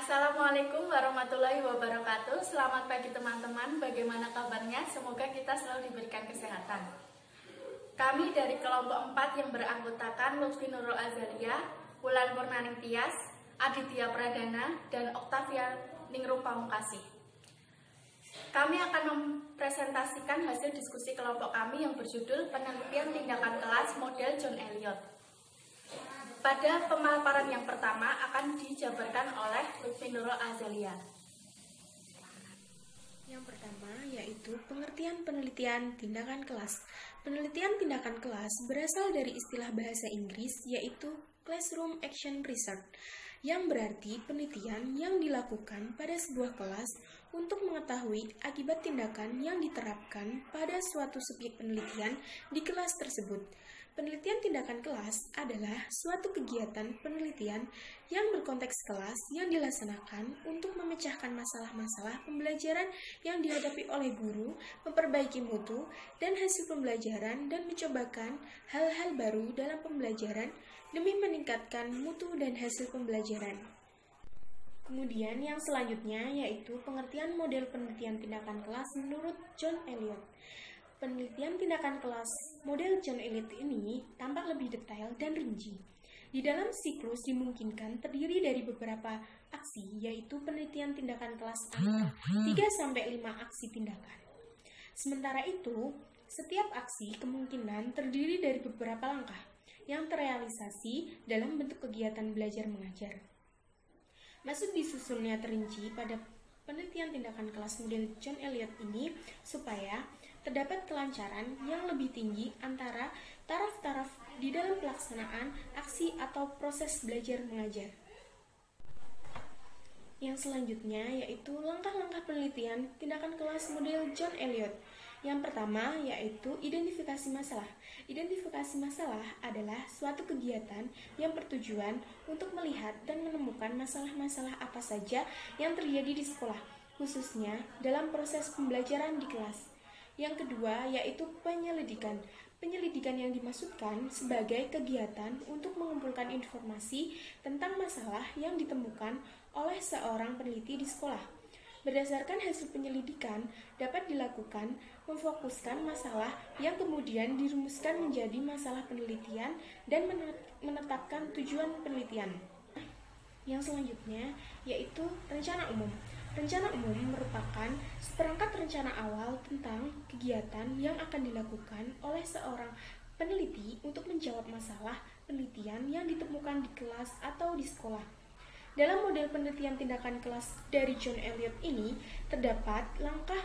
Assalamualaikum warahmatullahi wabarakatuh. Selamat pagi teman-teman, bagaimana kabarnya? Semoga kita selalu diberikan kesehatan. Kami dari kelompok 4 yang beranggotakan Lutfi Nurul Azalia, Wulan Purnaning Tias, Aditya Pradana, dan Oktavia Ningrum Pamungkasih. Kami akan mempresentasikan hasil diskusi kelompok kami yang berjudul Penelitian Tindakan Kelas Model John Elliot. Pada pemaparan yang pertama akan dijabarkan oleh Lutfi Nurul Azalia. Yang pertama yaitu pengertian penelitian tindakan kelas. Penelitian tindakan kelas berasal dari istilah bahasa Inggris yaitu Classroom Action Research, yang berarti penelitian yang dilakukan pada sebuah kelas untuk mengetahui akibat tindakan yang diterapkan pada suatu subjek penelitian di kelas tersebut. Penelitian tindakan kelas adalah suatu kegiatan penelitian yang berkonteks kelas yang dilaksanakan untuk memecahkan masalah-masalah pembelajaran yang dihadapi oleh guru, memperbaiki mutu dan hasil pembelajaran, dan mencobakan hal-hal baru dalam pembelajaran demi meningkatkan mutu dan hasil pembelajaran. Kemudian yang selanjutnya yaitu pengertian model penelitian tindakan kelas menurut John Elliot. Penelitian tindakan kelas model John Elliot ini tampak lebih detail dan rinci. Di dalam siklus dimungkinkan terdiri dari beberapa aksi, yaitu penelitian tindakan kelas ada 3-5 aksi tindakan. Sementara itu, setiap aksi kemungkinan terdiri dari beberapa langkah yang terrealisasi dalam bentuk kegiatan belajar mengajar. Maksud disusunnya terinci pada penelitian tindakan kelas model John Elliot ini supaya terdapat kelancaran yang lebih tinggi antara taraf-taraf di dalam pelaksanaan aksi atau proses belajar mengajar. Yang selanjutnya yaitu langkah-langkah penelitian tindakan kelas model John Elliot. Yang pertama yaitu identifikasi masalah. Identifikasi masalah adalah suatu kegiatan yang bertujuan untuk melihat dan menemukan masalah-masalah apa saja yang terjadi di sekolah, khususnya dalam proses pembelajaran di kelas. Yang kedua yaitu penyelidikan. Penyelidikan yang dimaksudkan sebagai kegiatan untuk mengumpulkan informasi tentang masalah yang ditemukan oleh seorang peneliti di sekolah. Berdasarkan hasil penyelidikan dapat dilakukan memfokuskan masalah yang kemudian dirumuskan menjadi masalah penelitian dan menetapkan tujuan penelitian. Yang selanjutnya yaitu rencana umum. Rencana umum merupakan seperangkat rencana awal tentang kegiatan yang akan dilakukan oleh seorang peneliti untuk menjawab masalah penelitian yang ditemukan di kelas atau di sekolah. Dalam model penelitian tindakan kelas dari John Elliot ini, terdapat langkah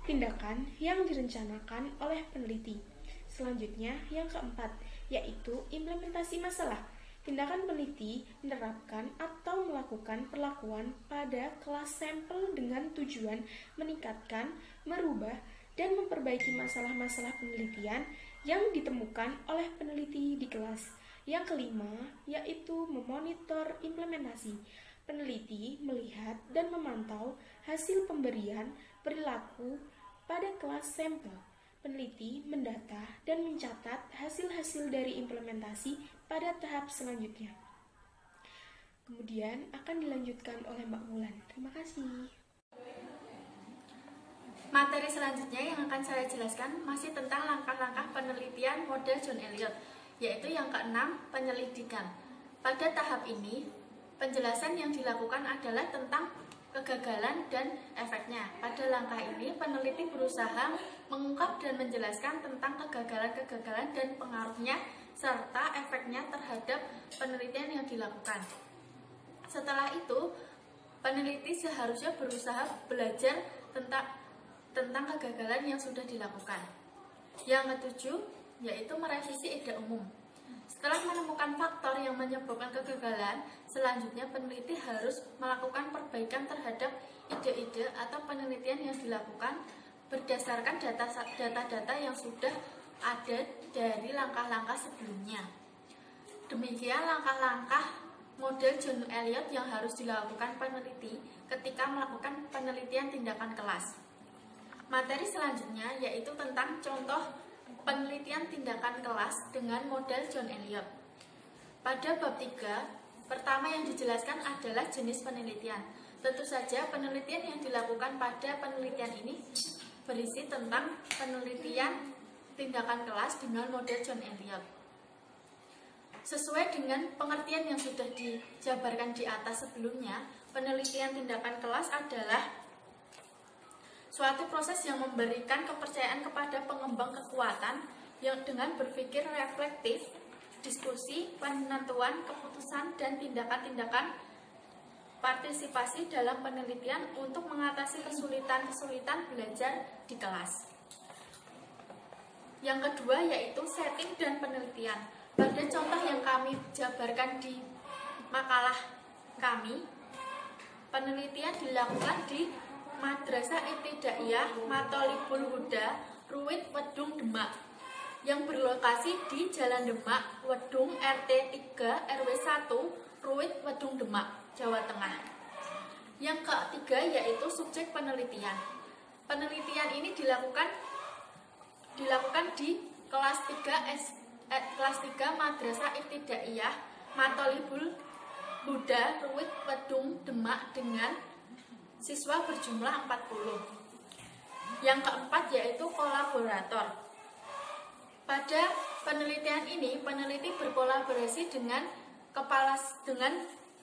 tindakan yang direncanakan oleh peneliti. Selanjutnya, yang keempat, yaitu implementasi masalah. Tindakan peneliti menerapkan atau melakukan perlakuan pada kelas sampel dengan tujuan meningkatkan, merubah, dan memperbaiki masalah-masalah penelitian yang ditemukan oleh peneliti di kelas. Yang kelima, yaitu memonitor implementasi. Peneliti melihat dan memantau hasil pemberian perilaku pada kelas sampel. Peneliti mendata dan mencatat hasil-hasil dari implementasi pada tahap selanjutnya. Kemudian akan dilanjutkan oleh Mbak Wulan. Terima kasih. Materi selanjutnya yang akan saya jelaskan masih tentang langkah-langkah penelitian model John Elliot, yaitu yang keenam, penyelidikan. Pada tahap ini, penjelasan yang dilakukan adalah tentang kegagalan dan efeknya. Pada langkah ini, peneliti berusaha mengungkap dan menjelaskan tentang kegagalan-kegagalan dan pengaruhnya serta efeknya terhadap penelitian yang dilakukan. Setelah itu, peneliti seharusnya berusaha belajar tentang kegagalan yang sudah dilakukan. Yang ketujuh, yaitu merevisi ide umum. Setelah menemukan faktor yang menyebabkan kegagalan, selanjutnya peneliti harus melakukan perbaikan terhadap ide-ide atau penelitian yang dilakukan berdasarkan data-data yang sudah ada dari langkah-langkah sebelumnya. Demikian langkah-langkah model John Elliot yang harus dilakukan peneliti ketika melakukan penelitian tindakan kelas. Materi selanjutnya yaitu tentang contoh penelitian tindakan kelas dengan model John Elliot. Pada bab 3, pertama yang dijelaskan adalah jenis penelitian. Tentu saja penelitian yang dilakukan pada penelitian ini berisi tentang penelitian tindakan kelas dengan model John Elliot. Sesuai dengan pengertian yang sudah dijabarkan di atas sebelumnya, penelitian tindakan kelas adalah suatu proses yang memberikan kepercayaan kepada pengembang kekuatan yang dengan berpikir reflektif, diskusi, penentuan keputusan, dan tindakan-tindakan partisipasi dalam penelitian untuk mengatasi kesulitan-kesulitan belajar di kelas. Yang kedua yaitu setting dan penelitian. Pada contoh yang kami jabarkan di makalah kami, penelitian dilakukan di Madrasah Ibtidaiyah Matholibul Huda, Ruwit, Wedung, Demak, yang berlokasi di Jalan Demak, Wedung, RT 3 RW 1, Ruwit, Wedung, Demak, Jawa Tengah. Yang ketiga yaitu subjek penelitian. Penelitian ini dilakukan di kelas 3 Madrasah Ibtidaiyah Matholibul Huda, Ruwit, Wedung, Demak dengan siswa berjumlah 40. Yang keempat yaitu kolaborator. Pada penelitian ini, peneliti berkolaborasi dengan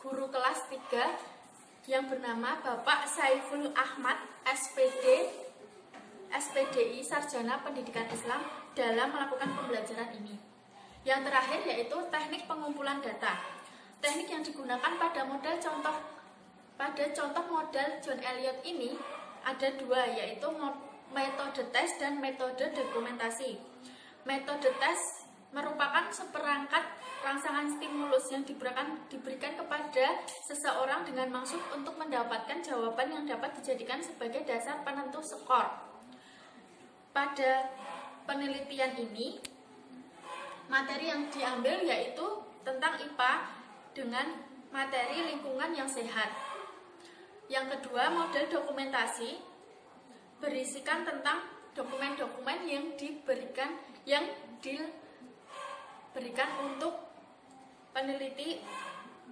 guru kelas 3 yang bernama Bapak Saiful Ahmad, SPDI, Sarjana Pendidikan Islam, dalam melakukan pembelajaran ini. Yang terakhir yaitu teknik pengumpulan data. Teknik yang digunakan pada contoh model John Elliot ini ada dua, yaitu metode tes dan metode dokumentasi. Metode tes merupakan seperangkat rangsangan stimulus yang diberikan kepada seseorang dengan maksud untuk mendapatkan jawaban yang dapat dijadikan sebagai dasar penentu skor. Pada penelitian ini, materi yang diambil yaitu tentang IPA dengan materi lingkungan yang sehat. Yang kedua, model dokumentasi berisikan tentang dokumen-dokumen yang diberikan untuk peneliti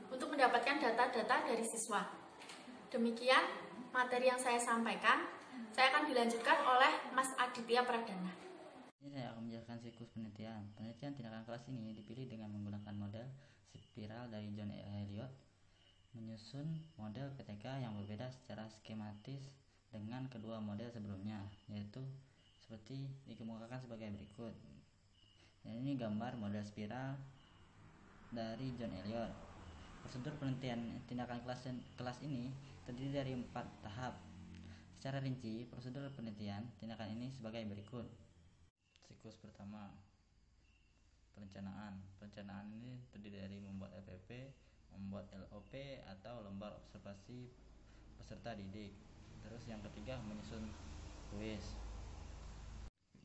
untuk mendapatkan data-data dari siswa. Demikian materi yang saya sampaikan. Saya akan dilanjutkan oleh Mas Aditya Pradana. Ini saya akan menjelaskan siklus penelitian. Penelitian tindakan kelas ini dipilih dengan menggunakan model spiral dari John Elliot, menyusun model PTK yang berbeda secara skematis dengan kedua model sebelumnya, yaitu seperti dikemukakan sebagai berikut. Dan ini gambar model spiral dari John Elliot. Prosedur penelitian tindakan kelas ini terdiri dari 4 tahap. Secara rinci, prosedur penelitian tindakan ini sebagai berikut. Siklus pertama, perencanaan. Perencanaan ini terdiri dari membuat LPP, membuat LOP atau lembar observasi peserta didik. Terus yang ketiga, menyusun kuis.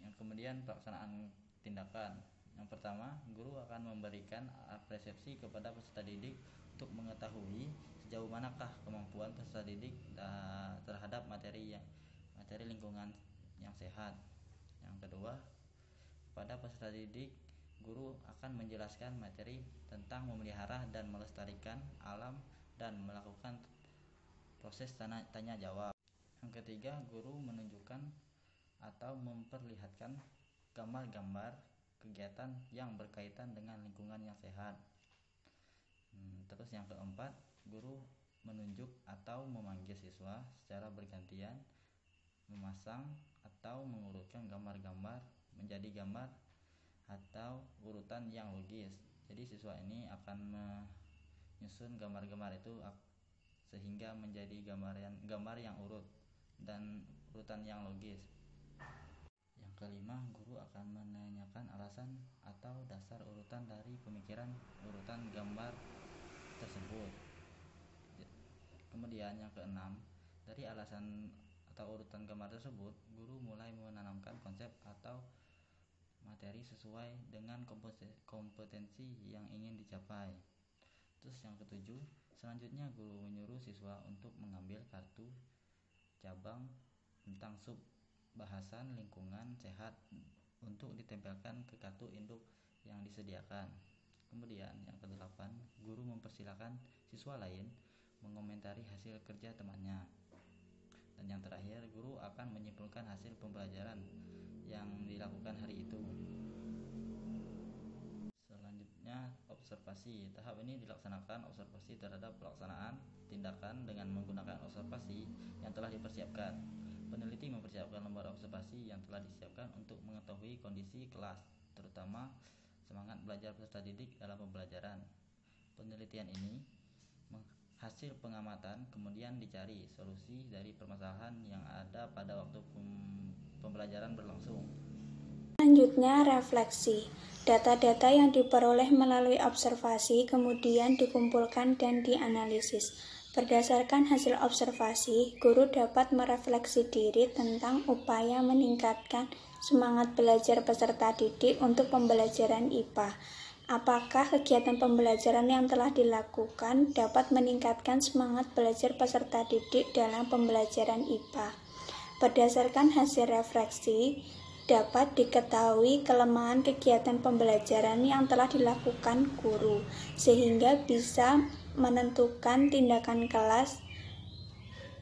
Yang kemudian pelaksanaan tindakan. Yang pertama, guru akan memberikan persepsi kepada peserta didik untuk mengetahui sejauh manakah kemampuan peserta didik terhadap materi lingkungan yang sehat. Yang kedua, pada peserta didik, guru akan menjelaskan materi tentang memelihara dan melestarikan alam dan melakukan proses tanya jawab. Yang ketiga, guru menunjukkan atau memperlihatkan gambar-gambar kegiatan yang berkaitan dengan lingkungan yang sehat. Terus yang keempat, guru menunjuk atau memanggil siswa secara bergantian memasang atau mengurutkan gambar-gambar menjadi gambar atau urutan yang logis. Jadi siswa ini akan menyusun gambar-gambar itu sehingga menjadi gambar yang urut dan urutan yang logis. Yang kelima, guru akan menanyakan alasan atau dasar urutan dari pemikiran urutan gambar tersebut. Kemudian yang keenam, dari alasan atau urutan gambar tersebut, guru mulai menanamkan konsep atau materi sesuai dengan kompetensi yang ingin dicapai. Terus yang ketujuh, selanjutnya guru menyuruh siswa untuk mengambil kartu cabang tentang sub bahasan lingkungan sehat untuk ditempelkan ke kartu induk yang disediakan. Kemudian yang kedelapan, guru mempersilahkan siswa lain mengomentari hasil kerja temannya. Dan yang terakhir, guru akan menyimpulkan hasil pembelajaran yang dilakukan hari itu. Selanjutnya, observasi. Tahap ini dilaksanakan observasi terhadap pelaksanaan tindakan dengan menggunakan observasi yang telah dipersiapkan. Peneliti mempersiapkan lembar observasi yang telah disiapkan untuk mengetahui kondisi kelas, terutama semangat belajar peserta didik dalam pembelajaran. Penelitian ini hasil pengamatan, kemudian dicari solusi dari permasalahan yang ada pada waktu pembelajaran berlangsung. Selanjutnya, refleksi. Data-data yang diperoleh melalui observasi kemudian dikumpulkan dan dianalisis. Berdasarkan hasil observasi, guru dapat merefleksi diri tentang upaya meningkatkan semangat belajar peserta didik untuk pembelajaran IPA. Apakah kegiatan pembelajaran yang telah dilakukan dapat meningkatkan semangat belajar peserta didik dalam pembelajaran IPA? Berdasarkan hasil refleksi, dapat diketahui kelemahan kegiatan pembelajaran yang telah dilakukan guru, sehingga bisa menentukan tindakan kelas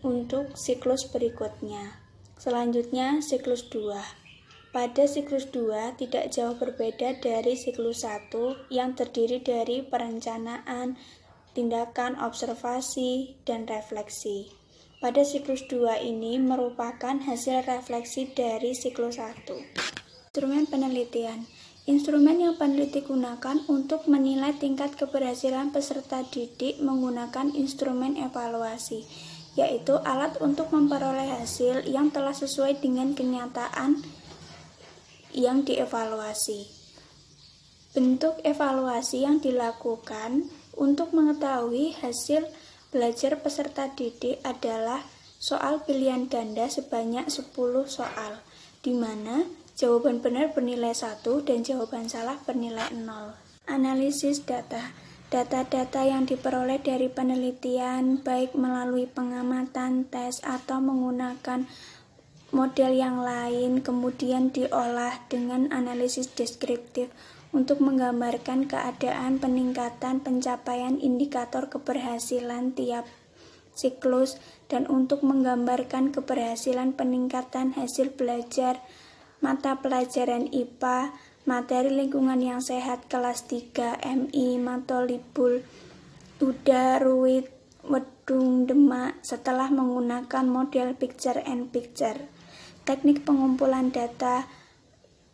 untuk siklus berikutnya. Selanjutnya, siklus 2. Pada siklus 2 tidak jauh berbeda dari siklus 1 yang terdiri dari perencanaan, tindakan, observasi, dan refleksi. Pada siklus 2 ini merupakan hasil refleksi dari siklus 1. Instrumen penelitian. Instrumen yang peneliti gunakan untuk menilai tingkat keberhasilan peserta didik menggunakan instrumen evaluasi, yaitu alat untuk memperoleh hasil yang telah sesuai dengan kenyataan yang dievaluasi. Bentuk evaluasi yang dilakukan untuk mengetahui hasil belajar peserta didik adalah soal pilihan ganda sebanyak 10 soal, di mana jawaban benar bernilai 1 dan jawaban salah bernilai 0. Analisis data. Data-data yang diperoleh dari penelitian, baik melalui pengamatan, tes, atau menggunakan model yang lain, kemudian diolah dengan analisis deskriptif untuk menggambarkan keadaan peningkatan pencapaian indikator keberhasilan tiap siklus dan untuk menggambarkan keberhasilan peningkatan hasil belajar mata pelajaran IPA, materi lingkungan yang sehat kelas 3 MI Matolibul Uda Ruit Wedung Demak setelah menggunakan model picture and picture. Teknik pengumpulan data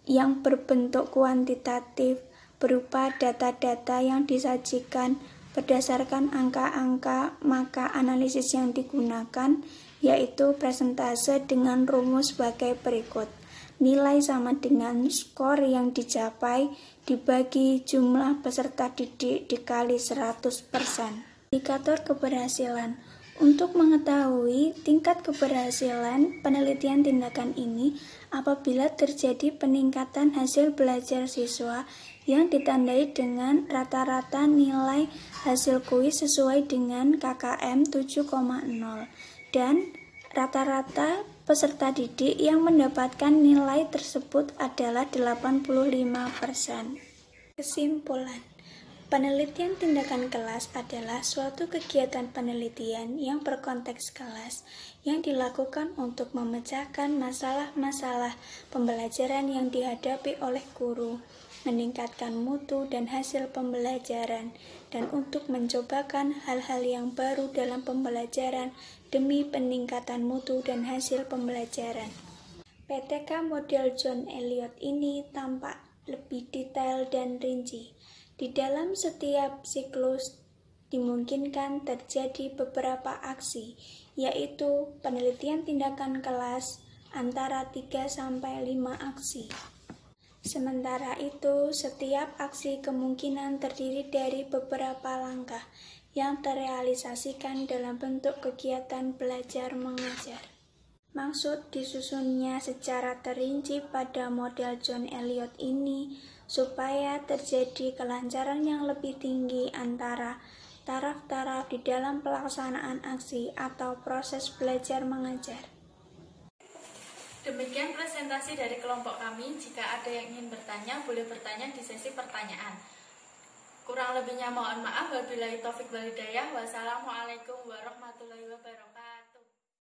yang berbentuk kuantitatif berupa data-data yang disajikan berdasarkan angka-angka, maka analisis yang digunakan yaitu presentase dengan rumus sebagai berikut. Nilai sama dengan skor yang dicapai dibagi jumlah peserta didik dikali 100%. Indikator keberhasilan. Untuk mengetahui tingkat keberhasilan penelitian tindakan ini apabila terjadi peningkatan hasil belajar siswa yang ditandai dengan rata-rata nilai hasil kuis sesuai dengan KKM 7,0 dan rata-rata peserta didik yang mendapatkan nilai tersebut adalah 85%. Kesimpulan. Penelitian tindakan kelas adalah suatu kegiatan penelitian yang berkonteks kelas yang dilakukan untuk memecahkan masalah-masalah pembelajaran yang dihadapi oleh guru, meningkatkan mutu dan hasil pembelajaran, dan untuk mencobakan hal-hal yang baru dalam pembelajaran demi peningkatan mutu dan hasil pembelajaran. PTK model John Elliot ini tampak lebih detail dan rinci. Di dalam setiap siklus dimungkinkan terjadi beberapa aksi, yaitu penelitian tindakan kelas antara 3-5 aksi. Sementara itu, setiap aksi kemungkinan terdiri dari beberapa langkah yang terrealisasikan dalam bentuk kegiatan belajar mengajar. Maksud disusunnya secara terinci pada model John Elliot ini supaya terjadi kelancaran yang lebih tinggi antara taraf-taraf di dalam pelaksanaan aksi atau proses belajar mengajar. Demikian presentasi dari kelompok kami. Jika ada yang ingin bertanya, boleh bertanya di sesi pertanyaan. Kurang lebihnya mohon maaf. Wabillahi taufik wal hidayah. Wassalamualaikum warahmatullahi wabarakatuh.